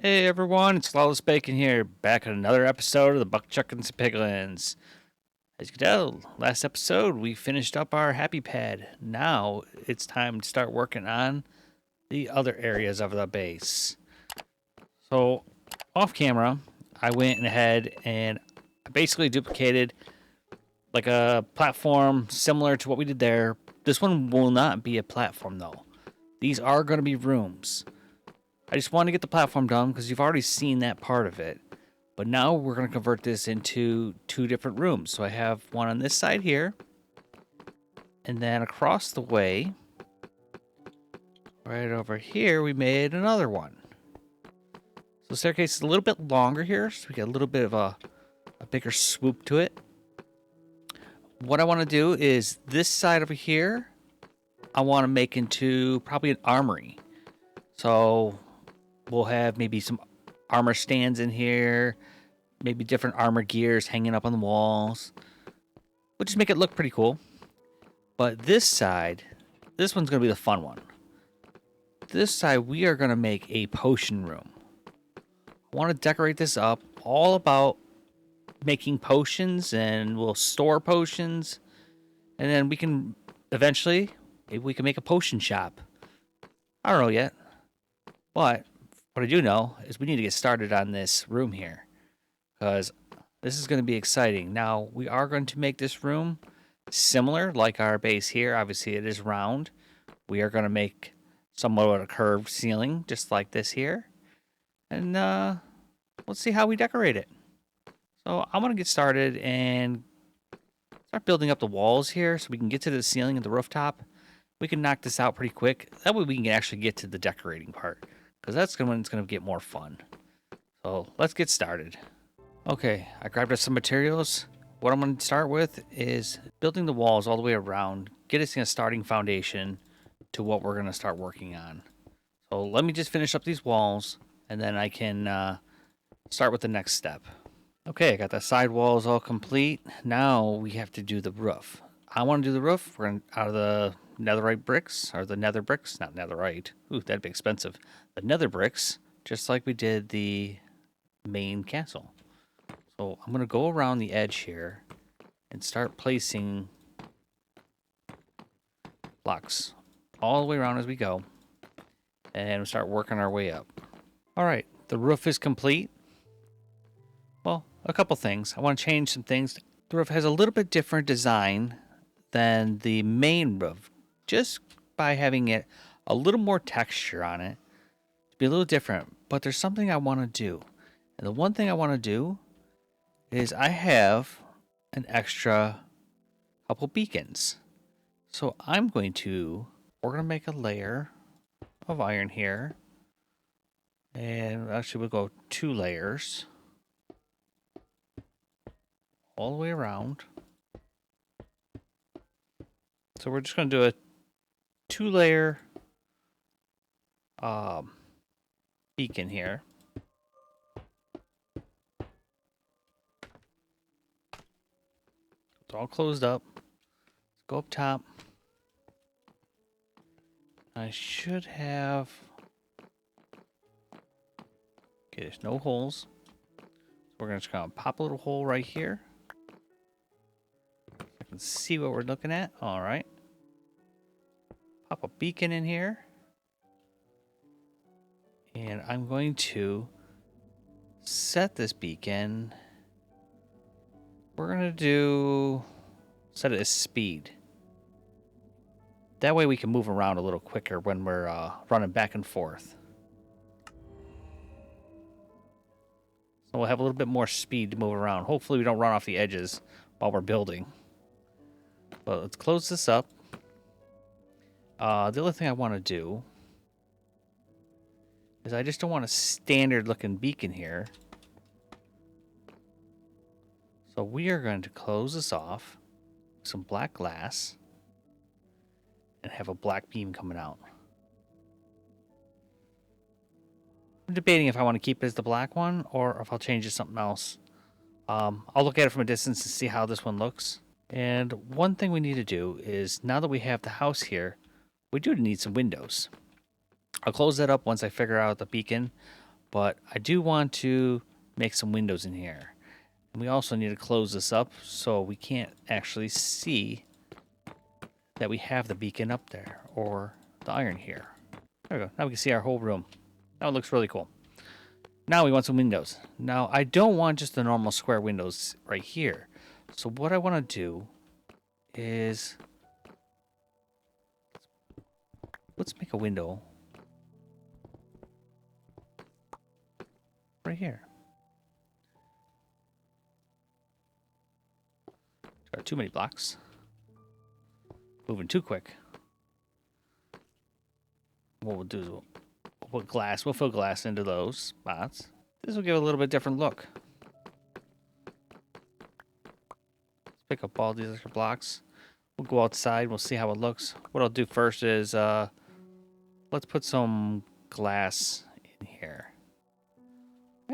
Hey everyone, it's Lawless Bacon here, back at another episode of the Buck-Chuckets and Piglins. As you can tell, last episode we finished up our happy pad. Now it's time to start working on the other areas of the base. So, off camera, I went ahead and I basically duplicated like a platform similar to what we did there. This one will not be a platform though. These are going to be rooms. I just want to get the platform done because you've already seen that part of it. But now we're going to convert this into two different rooms. So I have one on this side here. And then across the way, right over here, we made another one. So the staircase is a little bit longer here. So we get a little bit of a bigger swoop to it. What I want to do is this side over here, I want to make into probably an armory. So we'll have maybe some armor stands in here, maybe different armor gears hanging up on the walls. We'll just make it look pretty cool. But this side, this one's going to be the fun one. This side, we are going to make a potion room. I want to decorate this up all about making potions, and we'll store potions. And then we can eventually, maybe we can make a potion shop. I don't know yet. But what I do know is we need to get started on this room here, because this is going to be exciting. Now, we are going to make this room similar like our base here. Obviously, it is round. We are going to make somewhat of a curved ceiling, just like this here. And let's see how we decorate it. So I'm going to get started and start building up the walls here so we can get to the ceiling and the rooftop. We can knock this out pretty quick. That way we can actually get to the decorating part, because that's when it's going to get more fun. So let's get started. Okay, I grabbed us some materials. What I'm going to start with is building the walls all the way around, get us in a starting foundation to what we're going to start working on. So let me just finish up these walls, and then I can start with the next step. Okay, I got the side walls all complete. Now we have to do the roof. I want to do the roof. We're going to, out of the netherite bricks, or the nether bricks, not netherite. Ooh, that'd be expensive. The nether bricks, just like we did the main castle. So I'm going to go around the edge here and start placing blocks all the way around as we go. And we'll start working our way up. All right, the roof is complete. Well, a couple things. I want to change some things. The roof has a little bit different design than the main roof, just by having it a little more texture on it to be a little different. But there's something I want to do. And the one thing I want to do is I have an extra couple beacons. So we're going to make a layer of iron here. And actually we'll go 2 layers all the way around. So we're just going to do a 2-layer beacon here. It's all closed up. Let's go up top. I should have... Okay, there's no holes. So we're going to just kind of pop a little hole right here. I can see what we're looking at. All right. Pop a beacon in here. And I'm going to set this beacon. We're going to set it as speed. That way we can move around a little quicker when we're running back and forth. So we'll have a little bit more speed to move around. Hopefully we don't run off the edges while we're building. But let's close this up. The other thing I want to do is I just don't want a standard looking beacon here. So we are going to close this off with some black glass and have a black beam coming out. I'm debating if I want to keep it as the black one or if I'll change it to something else. I'll look at it from a distance to see how this one looks. And one thing we need to do is, now that we have the house here, we do need some windows. I'll close that up once I figure out the beacon. but I do want to make some windows in here. And we also need to close this up so we can't actually see that we have the beacon up there or the iron here. There we go. Now we can see our whole room. Now it looks really cool. Now we want some windows. Now I don't want just the normal square windows right here. So what I want to do is let's make a window right here. Got too many blocks. Moving too quick. What we'll do is we'll put glass. We'll fill glass into those spots. This will give it a little bit different look. Let's pick up all these extra blocks. We'll go outside. We'll see how it looks. What I'll do first is let's put some glass in here.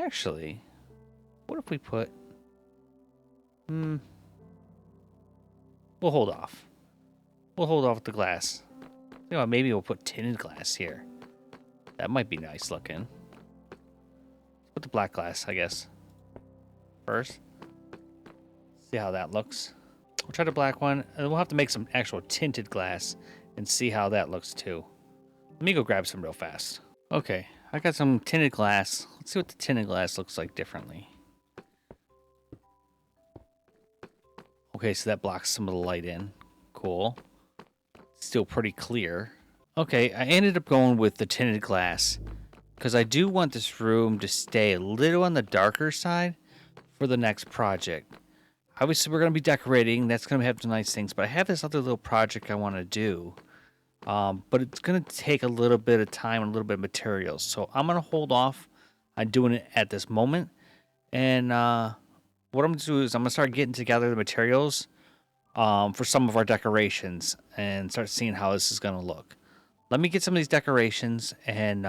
Actually, what if we put... We'll hold off. We'll hold off with the glass. You know, maybe we'll put tinted glass here. That might be nice looking. Let's put the black glass, I guess, first. See how that looks. We'll try the black one, and we'll have to make some actual tinted glass and see how that looks too. Let me go grab some real fast. Okay, I got some tinted glass. Let's see what the tinted glass looks like differently. Okay, so that blocks some of the light in. Cool. Still pretty clear. Okay, I ended up going with the tinted glass because I do want this room to stay a little on the darker side for the next project. Obviously, we're going to be decorating. That's going to have some nice things, but I have this other little project I want to do. But it's going to take a little bit of time and a little bit of materials. So I'm going to hold off on doing it at this moment. And what I'm going to do is I'm going to start getting together the materials for some of our decorations and start seeing how this is going to look. Let me get some of these decorations and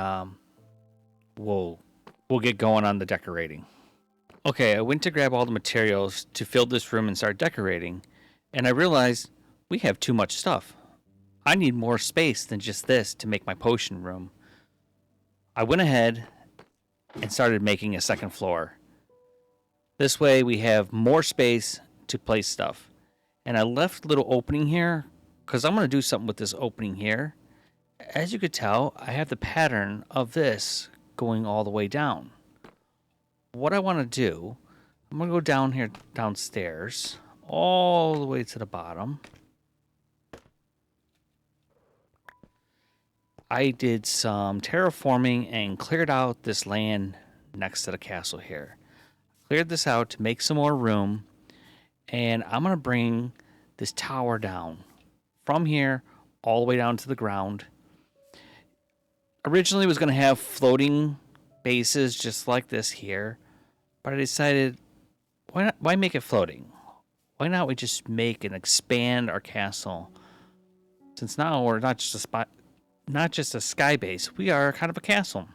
we'll get going on the decorating. Okay, I went to grab all the materials to fill this room and start decorating, and I realized we have too much stuff. I need more space than just this to make my potion room. I went ahead and started making a second floor. This way we have more space to place stuff. And I left a little opening here because I'm going to do something with this opening here. As you could tell, I have the pattern of this going all the way down. What I want to do, I'm going to go down here, downstairs, all the way to the bottom. I did some terraforming and cleared out this land next to the castle here. Cleared this out to make some more room, and I'm going to bring this tower down from here all the way down to the ground. Originally, it was going to have floating bases just like this here, but I decided, why make it floating? Why not we just make and expand our castle? Since now we're not just a sky base, we are kind of a castle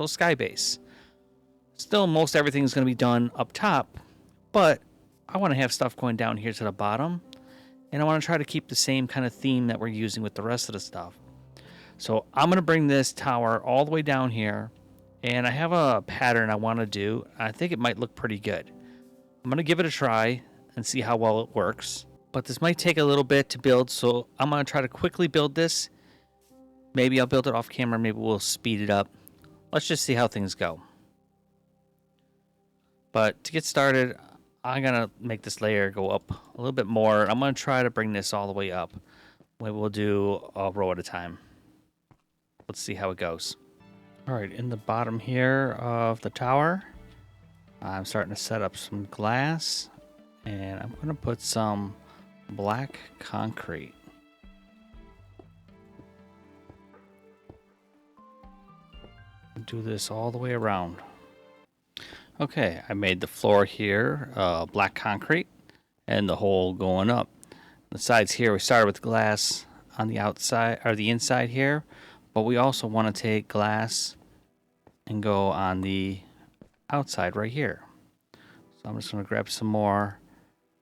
sky base. Still, most everything is going to be done up top, but I want to have stuff going down here to the bottom, and I want to try to keep the same kind of theme that we're using with the rest of the stuff. So I'm going to bring this tower all the way down here, and I have a pattern I want to do. I think it might look pretty good. I'm going to give it a try and see how well it works, but this might take a little bit to build, so I'm going to try to quickly build this. Maybe I'll build it off camera, maybe we'll speed it up. Let's just see how things go. But to get started, I'm going to make this layer go up a little bit more. I'm going to try to bring this all the way up. Maybe we'll do a row at a time. Let's see how it goes. All right, in the bottom here of the tower, I'm starting to set up some glass, and I'm going to put some black concrete. Do this all the way around. Okay, I made the floor here black concrete and the hole going up. The sides here, we started with glass on the outside or the inside here, but we also want to take glass and go on the outside right here. So I'm just going to grab some more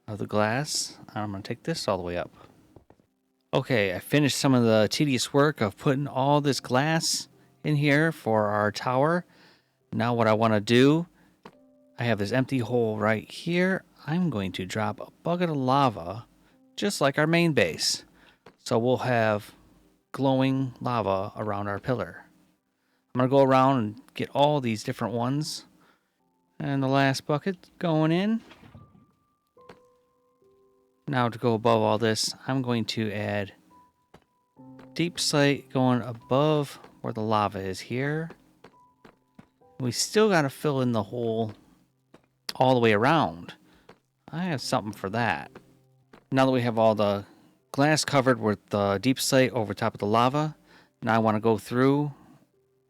of the glass, and I'm going to take this all the way up. Okay, I finished some of the tedious work of putting all this glass in here for our tower. Now what I want to do, I have this empty hole right here. I'm going to drop a bucket of lava, just like our main base. So we'll have glowing lava around our pillar. I'm going to go around and get all these different ones. And the last bucket going in. Now to go above all this, I'm going to add deep slate going above where the lava is here. We still got to fill in the hole all the way around. I have something for that. Now that we have all the glass covered with the deep slate over top of the lava, now I want to go through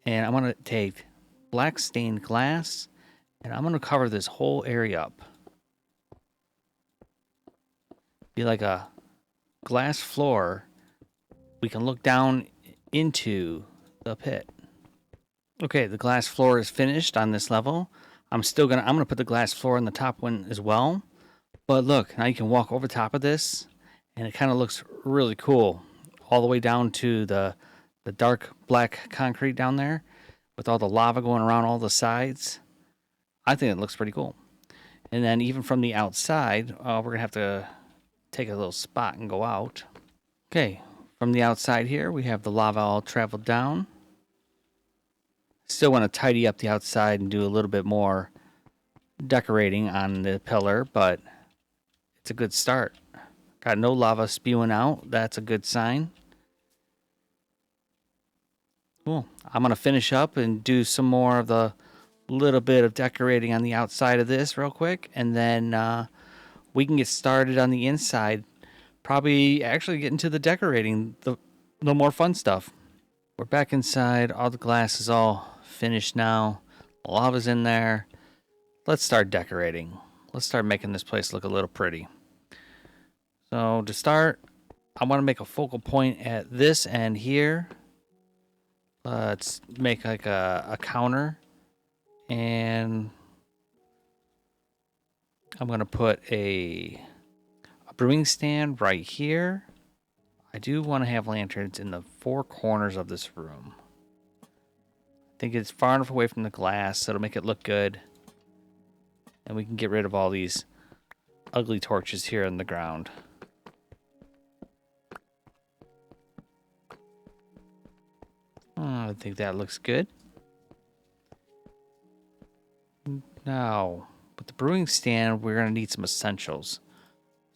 and I'm going to take black stained glass and I'm going to cover this whole area up. Be like a glass floor. We can look down into the pit. Okay, the glass floor is finished on this level. I'm gonna put the glass floor on the top one as well. But look, now you can walk over top of this and it kind of looks really cool. All the way down to the dark black concrete down there with all the lava going around all the sides. I think it looks pretty cool. And then even from the outside, we're gonna have to take a little spot and go out. Okay, from the outside here, we have the lava all traveled down. Still want to tidy up the outside and do a little bit more decorating on the pillar, but it's a good start. Got no lava spewing out. That's a good sign. Cool. I'm going to finish up and do some more of the little bit of decorating on the outside of this real quick, and then we can get started on the inside. Probably actually get into the decorating, the more fun stuff. We're back inside. All the glass is all finished now. The lava's in there. Let's start decorating. Let's start making this place look a little pretty. So to start, I want to make a focal point at this end here. Let's make like a counter. And I'm going to put a brewing stand right here. I do want to have lanterns in the four corners of this room. I think it's far enough away from the glass so it'll make it look good. And we can get rid of all these ugly torches here in the ground. I think that looks good. Now, with the brewing stand, we're going to need some essentials.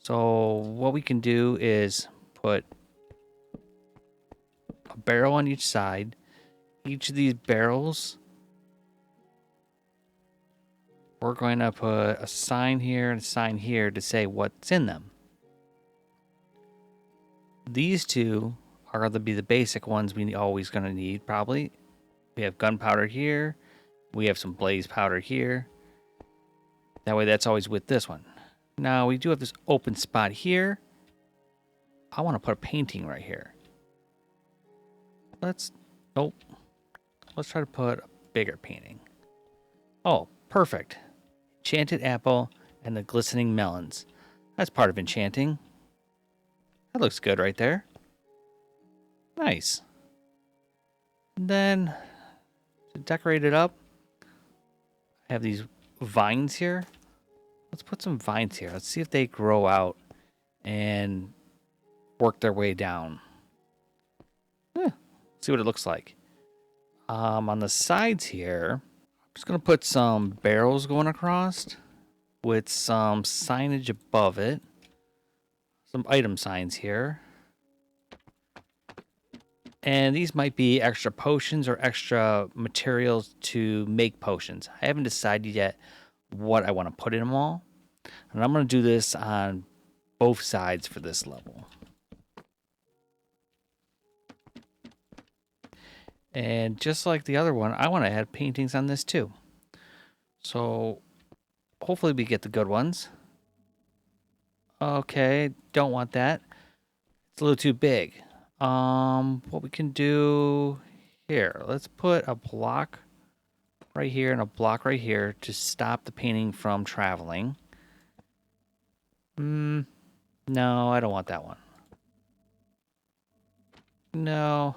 So what we can do is put a barrel on each side. Each of these barrels, we're going to put a sign here and a sign here to say what's in them. These two are going to be the basic ones we always going to need, probably. We have gunpowder here. We have some blaze powder here. That way that's always with this one. Now we do have this open spot here. I want to put a painting right here. Nope. Let's try to put a bigger painting. Oh, perfect. Enchanted apple and the glistening melons. That's part of enchanting. That looks good right there. Nice. And then to decorate it up, I have these vines here. Let's put some vines here. Let's see if they grow out and work their way down. See what it looks like. On the sides here, I'm just going to put some barrels going across with some signage above it. Some item signs here. And these might be extra potions or extra materials to make potions. I haven't decided yet what I want to put in them all. And I'm going to do this on both sides for this level. And just like the other one, I want to add paintings on this too. So hopefully we get the good ones. Okay, don't want that. It's a little too big. What we can do here, let's put a block right here and a block right here to stop the painting from traveling. No, I don't want that one. No.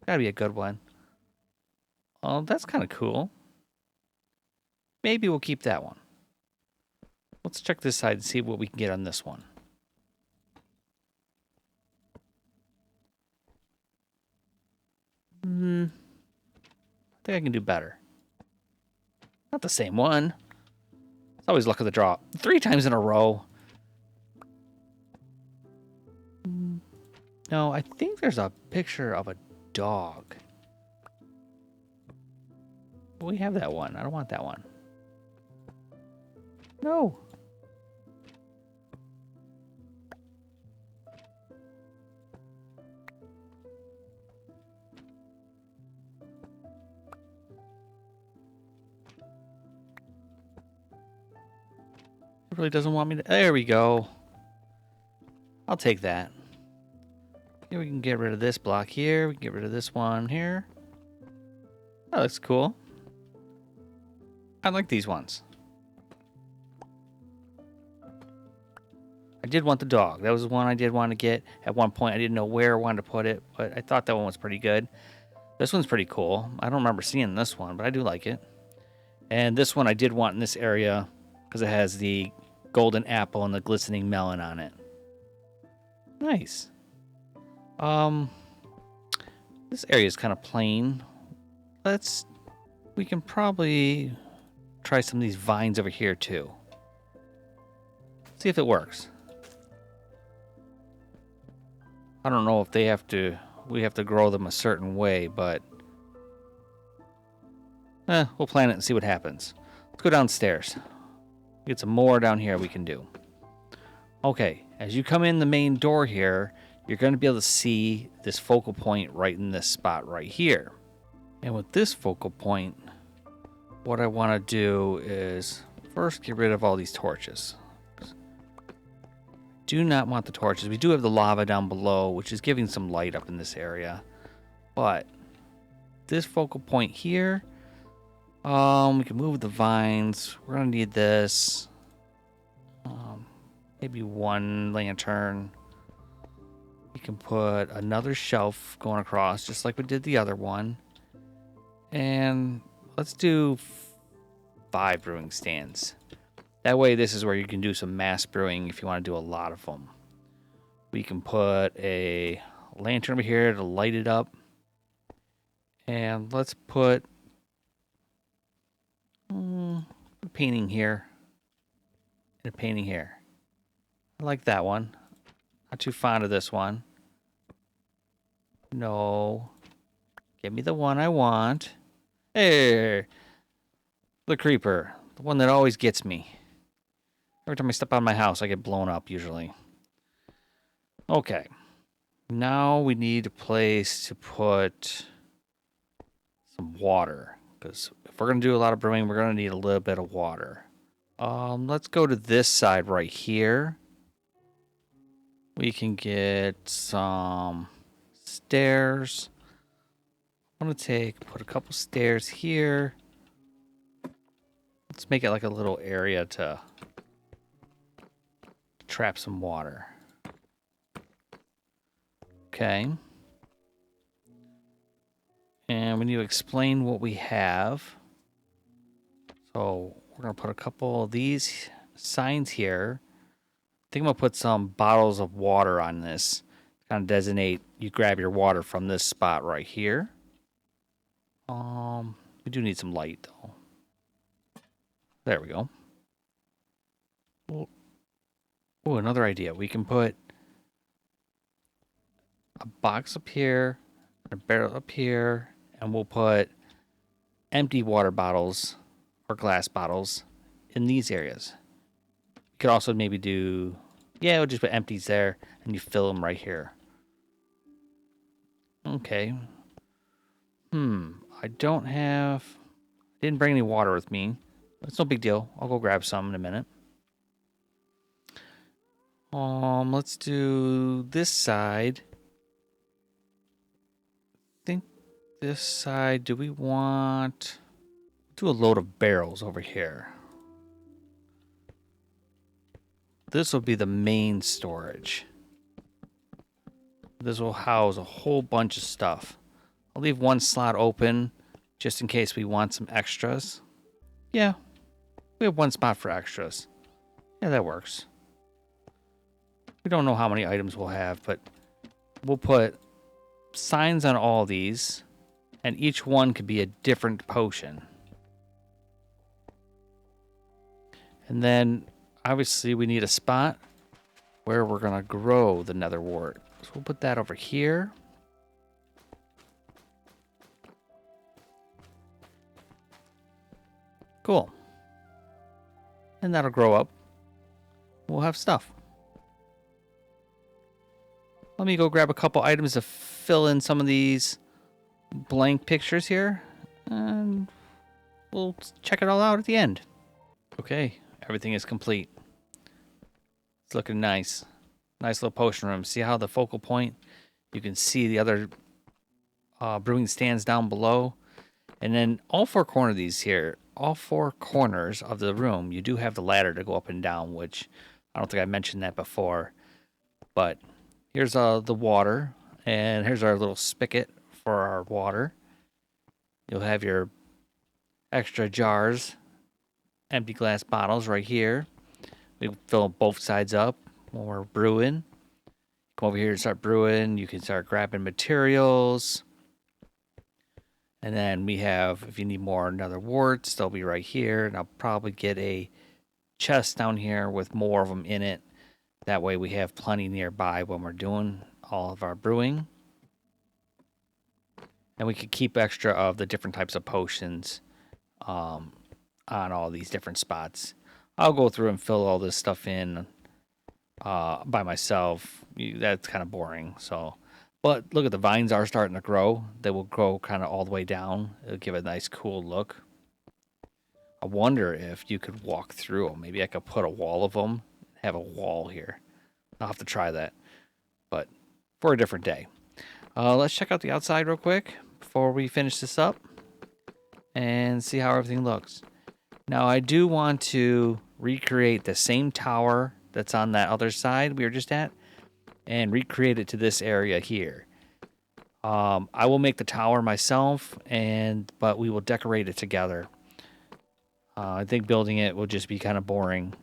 Gotta be a good one. Oh, that's kind of cool. maybe we'll keep that one. Let's check this side and see what we can get on this one. I think I can do better. Not the same one. It's always luck of the draw. 3 times in a row. No, I think there's a picture of a dog. We have that one. I don't want that one. No. It really doesn't want me to. There we go. I'll take that. Here we can get rid of this block here. We can get rid of this one here. That looks cool. I like these ones. I did want the dog. That was the one I did want to get. At one point, I didn't know where I wanted to put it, but I thought that one was pretty good. This one's pretty cool. I don't remember seeing this one, but I do like it. And this one I did want in this area because it has the golden apple and the glistening melon on it. Nice. This area is kind of plain. We can probably try some of these vines over here too. See if it works. I don't know if we have to grow them a certain way, but we'll plan it and see what happens. Let's go downstairs. Get some more down here we can do. Okay, as you come in the main door here, you're going to be able to see this focal point right in this spot right here. And with this focal point, what I want to do is first get rid of all these torches. Do not want the torches. We do have the lava down below, which is giving some light up in this area. But this focal point here, we can move the vines. We're going to need this. Maybe one lantern. You can put another shelf going across, just like we did the other one. And let's do 5 brewing stands. That way, this is where you can do some mass brewing if you want to do a lot of them. We can put a lantern over here to light it up. And let's put a painting here and a painting here. I like that one. Not too fond of this one. No. Give me the one I want. Hey, the creeper. The one that always gets me. Every time I step out of my house, I get blown up, usually. Okay. Now we need a place to put some water. Because if we're going to do a lot of brewing, we're going to need a little bit of water. Let's go to this side right here. We can get some stairs. I'm going to put a couple stairs here. Let's make it like a little area to trap some water. Okay. And we need to explain what we have. So we're going to put a couple of these signs here. I think I'm going to put some bottles of water on this. Kind of designate you grab your water from this spot right here. We do need some light though. There we go. Oh, another idea. We can put a box up here, a barrel up here, and we'll put empty water bottles or glass bottles in these areas. You could also maybe do, we'll just put empties there and you fill them right here. Okay. I didn't bring any water with me. It's no big deal. I'll go grab some in a minute. Let's do this side. I think this side, do we want... Do a load of barrels over here. This will be the main storage. This will house a whole bunch of stuff. I'll leave one slot open just in case we want some extras. Yeah, We have one spot for extras. Yeah, that works. We don't know how many items we'll have, but we'll put signs on all these, and each one could be a different potion. And then, obviously, we need a spot where we're going to grow the nether wart. So we'll put that over here. Cool. And that'll grow up. We'll have stuff. Let me go grab a couple items to fill in some of these blank pictures here. And we'll check it all out at the end. Okay, everything is complete. It's looking nice. Nice little potion room. See how the focal point, you can see the other brewing stands down below. And then all four corners of these here, all four corners of the room, you do have the ladder to go up and down, which I don't think I mentioned that before. But here's the water, and here's our little spigot for our water. You'll have your extra jars, empty glass bottles right here. We fill both sides up when we're brewing. Come over here and start brewing. You can start grabbing materials. And then we have, if you need more nether warts, they'll be right here. And I'll probably get a chest down here with more of them in it. That way we have plenty nearby when we're doing all of our brewing. And we could keep extra of the different types of potions on all these different spots. I'll go through and fill all this stuff in by myself. That's kind of boring. So, but look at the vines are starting to grow. They will grow kind of all the way down. It'll give a nice cool look. I wonder if you could walk through them. Maybe I could put a wall of them. Have a wall here. I'll have to try that. But for a different day. Let's check out the outside real quick before we finish this up and see how everything looks. Now, I do want to recreate the same tower that's on that other side we were just at and recreate it to this area here. I will make the tower myself, but we will decorate it together. I think building it will just be kind of boring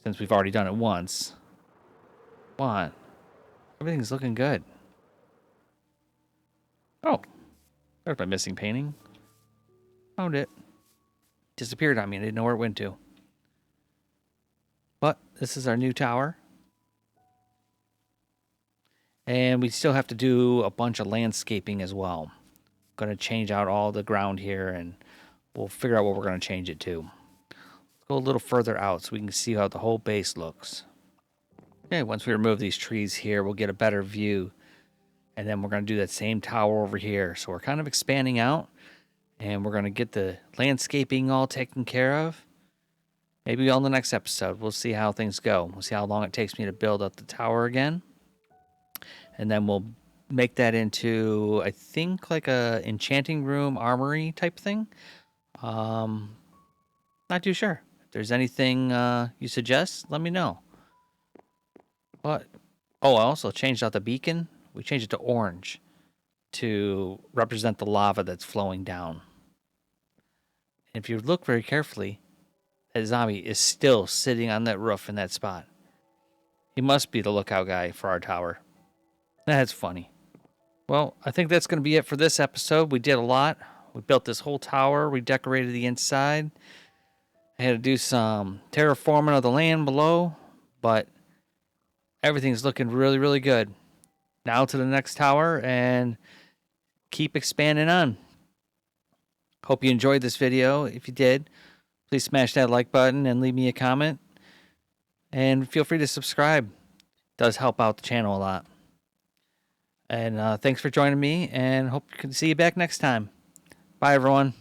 since we've already done it once. What? Everything's looking good. Oh, there's my missing painting. Found it. Disappeared on me. I didn't know where it went to. But this is our new tower. And we still have to do a bunch of landscaping as well. Going to change out all the ground here, and we'll figure out what we're going to change it to. Let's go a little further out so we can see how the whole base looks. Okay, once we remove these trees here, we'll get a better view. And then we're going to do that same tower over here. So we're kind of expanding out. And we're going to get the landscaping all taken care of. Maybe on the next episode. We'll see how things go. We'll see how long it takes me to build up the tower again. And then we'll make that into, I think, like a enchanting room, armory type thing. Not too sure. If there's anything you suggest, let me know. But, I also changed out the beacon. We changed it to orange to represent the lava that's flowing down. And if you look very carefully, that zombie is still sitting on that roof in that spot. He must be the lookout guy for our tower. That's funny. Well, I think that's going to be it for this episode. We did a lot. We built this whole tower. We decorated the inside. I had to do some terraforming of the land below, but everything's looking really, really good. Now to the next tower and keep expanding on. Hope you enjoyed this video. If you did, please smash that like button and leave me a comment. And feel free to subscribe. It does help out the channel a lot. And thanks for joining me, and hope to see you back next time. Bye, everyone.